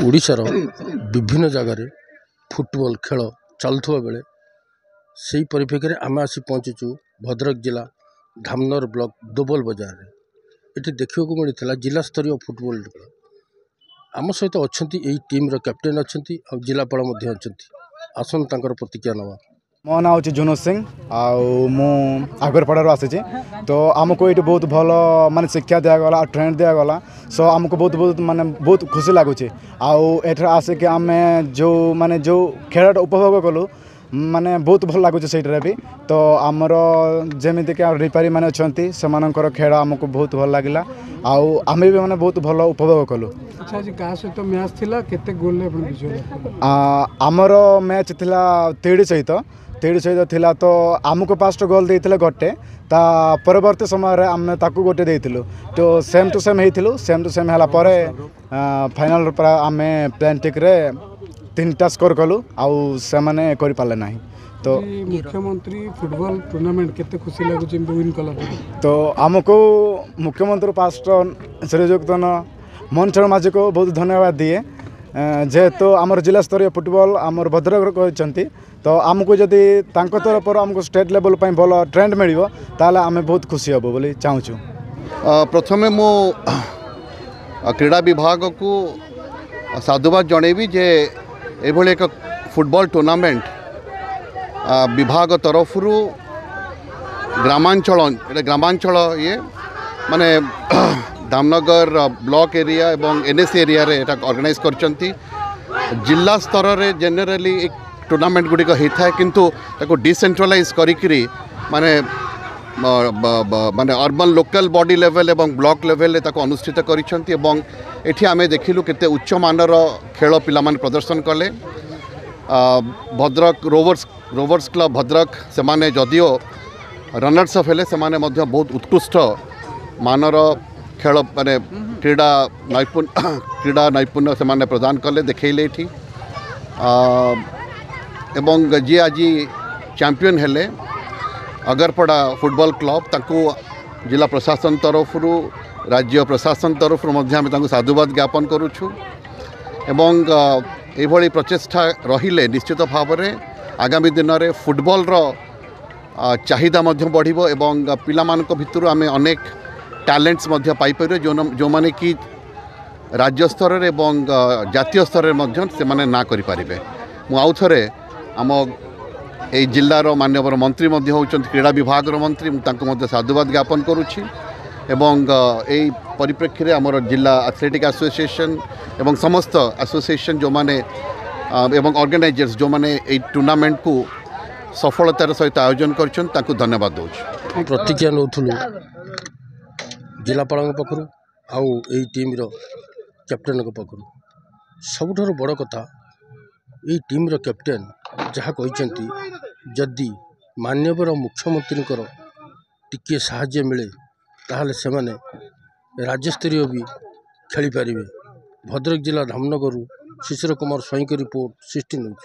ओडिशार विभिन्न जगार फुटबॉल खेल चलुवा बेले से ही परिप्रेक्षी आम आसी पहुँचीचु भद्रक जिला धामनर ब्लॉक दोबल बजार में। ये देखा मिलता जिला स्तरीय फुटबॉल आम सहित अच्छा टीम कैप्टेन अच्छा जिलापाल आसन प्रतिक्रिया नवा। मो ना हूँ जुनूस सिंह आगरपड़ार आसी तो आमको ये बहुत भल माने शिक्षा दिगला ट्रेंड दिगला सो आमको बहुत बहुत माने बहुत खुशी लगुच आठ आसिक आम जो माने जो खेल उपभोग कलु माने बहुत भल लगुच से भी तो आमर जमीक रिपारी मैंने अच्छा से खेल आमको बहुत भल लगे आम भी मैंने बहुत भल उपभोग कलु। आमर मैच थिला तेड़ी सहित थिला तो आमको 5टा गोल देते गोटे ता परवर्ती समय आम ताकू गोटे देइथिलु तो सेम टू सेम है फाइनल आम प्लांटिक रे 3टा स्कोर कलु आउ से माने करि पाले नाही। तो मुख्यमंत्री फुटबॉल टूर्नामेंट केते खुशी लागुची विन कला तो आमको मुख्यमंत्री पास्ट श्रीयुक्त मनचरण माझी को बहुत धन्यवाद दिए जेहेतु आमर जिला स्तरीय फुटबॉल आमर भद्रक कहते तो आमको जदि तरफ आमको स्टेट लेवल पर भल ट्रेंड मिल ताले आम बहुत खुशी हम बोली चाहूँ। प्रथमे मो क्रीड़ा विभाग को साधुवाद जनइबी जे एभली एक फुटबॉल टूर्नामेंट विभाग तरफ ग्रामांचल ये माने धामनगर ब्लॉक एरिया एवं एनएसी एरिया रे एटा ऑर्गेनाइज करचंती। जिला स्तर रे जनरली एक टूर्नामेंट गुडी को होता है किंतु ताको डिसेंट्रलाइज करिकरी माने माने अर्बन लोकल बॉडी लेवल एवं ब्लॉक लेवल ताको अनुष्ठित करिसंती एवं एठी आमे देखिलु केते उच्च मानर खेल पिला माने प्रदर्शन कले। भद्रक रोवर्स क्लब भद्रक से माने जदियो रनर्स अफ हेले से माने मध्य बहुत उत्कृष्ट मानर खेल माने क्रीड़ा नैपुण्य से माने प्रदान कले देखैले एठी एवं जी आज चैंपियन हेले अगरपड़ा फुटबॉल क्लब ताकू जिला प्रशासन तरफ राज्य प्रशासन तरफ साधुवाद ज्ञापन करुछु एवं एभली प्रचेष्टा रहिले निश्चित भाव में आगामी दिन में फुटबॉल रो चाहिदा मध्य बढ़िबो एवं पिला मानक भितर आमे अनेक टैलेंट्स मध्य पाई परिबे जो माने कि राज्य स्तर रे एवं जातीय स्तर रे मध्य से माने ना करि परिबे। मु आउ थरे आम ए जिल्लार माननीय मंत्री मध्य होउछन क्रीड़ा विभाग मंत्री तांको मध्य साधुवाद ज्ञापन करुछि एवं एई परिप्रेक्षी रे हमर जिला एथलेटिक एसोसिएशन एवं समस्त एसोसिएशन जो माने एवं ऑर्गेनाइजर्स जो माने ए टूर्नामेंट को सफलतार सहित आयोजन करछन तांको धन्यवाद दउछि। प्रतिक्रिया नउथुलु जिलापाल पखरु आउ एई टीम रो कैप्टेन पखरु सबुठार बड़ कथा ये टीम रो कैप्टेन जहाँ कहते जदि माननीय मुख्यमंत्री टिके साहाय्य मिले ताहले से माने राज्यस्तरीय भी खेली पारे। भद्रक जिला धामनगर शिशिर कुमार स्वाई रिपोर्ट 16 न्यूज।